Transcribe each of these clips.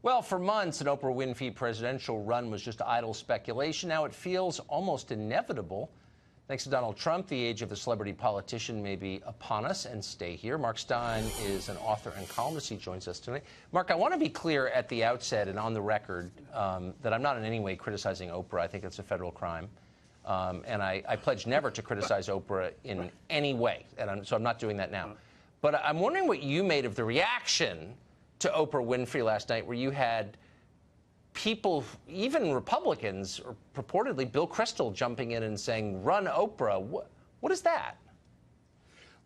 Well, for months, an Oprah Winfrey presidential run was just idle speculation. Now it feels almost inevitable. Thanks to Donald Trump, the age of the celebrity politician may be upon us. And stay here. Mark Steyn is an author and columnist. He joins us tonight. Mark, I want to be clear at the outset and on the record that I'm not in any way criticizing Oprah. I think it's a federal crime. And I pledge never to criticize Oprah in any way. And so I'm not doing that now. But I'm wondering what you made of the reaction to Oprah Winfrey last night, where you had people, even Republicans, or purportedly Bill Kristol, jumping in and saying, "Run Oprah." What is that?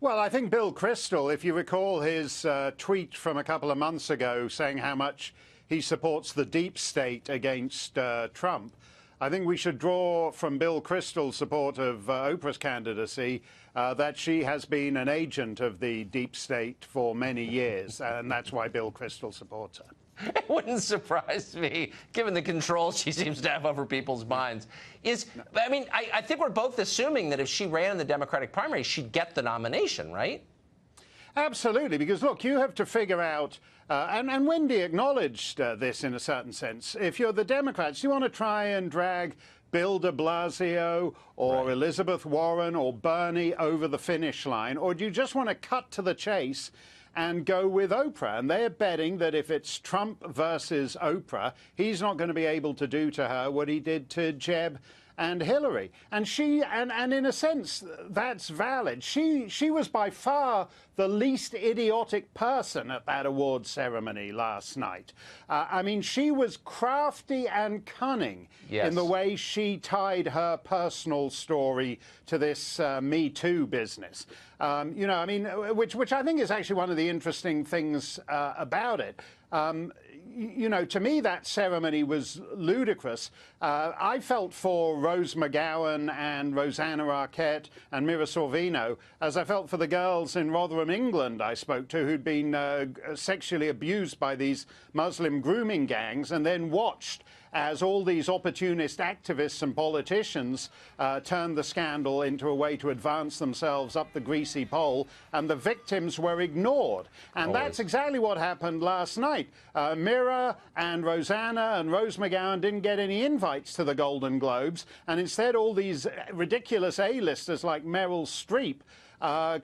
Well, I think Bill Kristol, if you recall his tweet from a couple of months ago saying how much he supports the deep state against Trump, I think we should draw from Bill Kristol's support of Oprah's candidacy that she has been an agent of the deep state for many years, and that's why Bill Kristol supports her. It wouldn't surprise me, given the control she seems to have over people's minds. I think we're both assuming that if she ran in the Democratic primary, she'd get the nomination, right? Absolutely, because, look, you have to figure out, and Wendy acknowledged this in a certain sense, if you're the Democrats, you want to try and drag Bill de Blasio or Elizabeth Warren or Bernie over the finish line, or do you just want to cut to the chase and go with Oprah? And they're betting that if it's Trump versus Oprah, he's not going to be able to do to her what he did to Jeb and Hillary. And and in a sense, that's valid. She was by far the least idiotic person at that award ceremony last night. I mean, she was crafty and cunning in the way she tied her personal story to this Me Too business. Which I think is actually one of the interesting things about it. To me, that ceremony was ludicrous. I felt for Rose McGowan and Rosanna Arquette and Mira Sorvino, as I felt for the girls in Rotherham, England, I spoke to, who'd been sexually abused by these Muslim grooming gangs, and then watched as all these opportunist activists and politicians turned the scandal into a way to advance themselves up the greasy pole, and the victims were ignored. And that's exactly what happened last night. Mira and Rosanna and Rose McGowan didn't get any invites to the Golden Globes, and instead all these ridiculous A-listers like Meryl Streep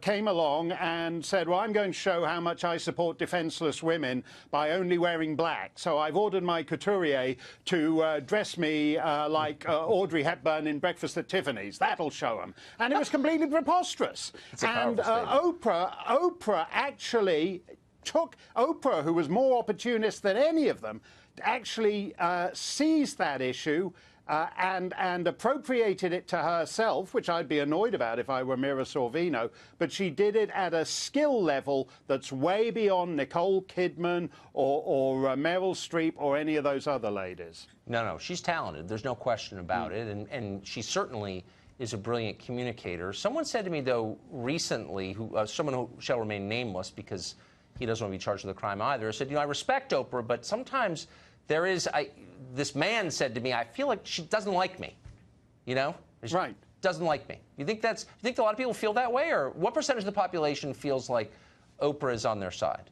came along and said, well, I'm going to show how much I support defenseless women by only wearing black. So I've ordered my couturier to dress me like Audrey Hepburn in Breakfast at Tiffany's. That'll show them. And it was completely preposterous. And Oprah actually took Oprah, who was more opportunist than any of them, actually seized that issue and appropriated it to herself, which I'd be annoyed about if I were Mira Sorvino, but she did it at a skill level that's way beyond Nicole Kidman or Meryl Streep or any of those other ladies. No, she's talented. There's no question about it, and she certainly is a brilliant communicator. Someone said to me, though, recently, someone who shall remain nameless because he doesn't want to be charged with a crime either, said, I respect Oprah, but sometimes there is, this man said to me, I feel like she doesn't like me, Right. Doesn't like me. You think a lot of people feel that way, or what percentage of the population feels like Oprah is on their side?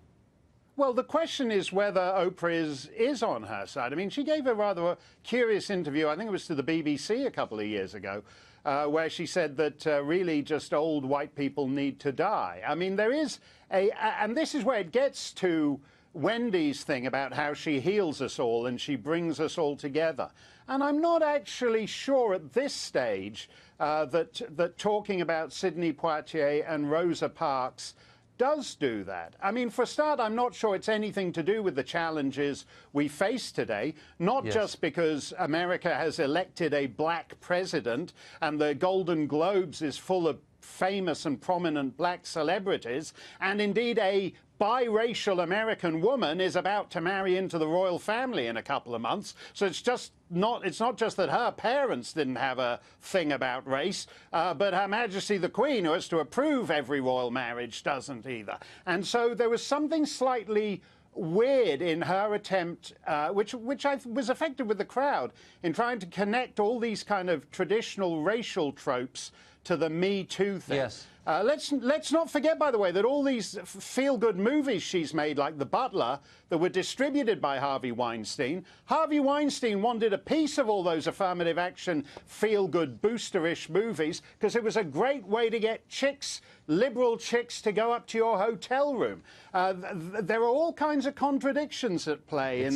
Well, the question is whether Oprah is on her side. I mean, she gave a rather curious interview, I think it was to the BBC a couple of years ago, where she said that really just old white people need to die. I mean, there is and this is where it gets to Wendy's thing about how she heals us all and she brings us all together. And I'm not actually sure at this stage that talking about Sidney Poitier and Rosa Parks does do that. I mean, for a start, I'm not sure it's anything to do with the challenges we face today, not just because America has elected a black president and the Golden Globes is full of famous and prominent black celebrities, and indeed a biracial American woman is about to marry into the royal family in a couple of months. So it's not just that her parents didn't have a thing about race, but Her Majesty the Queen, who has to approve every royal marriage, doesn't either. And so there was something slightly weird in her attempt, which I was effective with the crowd, in trying to connect all these kind of traditional racial tropes to the Me Too thing. Yes. Let's not forget, by the way, that all these feel-good movies she's made, like The Butler, that were distributed by Harvey Weinstein. Harvey Weinstein wanted a piece of all those affirmative action, feel-good, boosterish movies because it was a great way to get chicks, liberal chicks, to go up to your hotel room. There are all kinds of contradictions at play in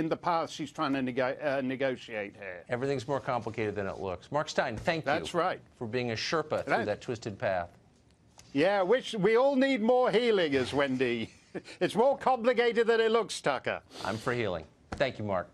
the path she's trying to negotiate here. Everything's more complicated than it looks. Mark Steyn, thank you. That's right. For being a Sherpa through that twisted path. Yeah, which we all need more healing, as Wendy. It's more complicated than it looks, Tucker. I'm for healing. Thank you, Mark.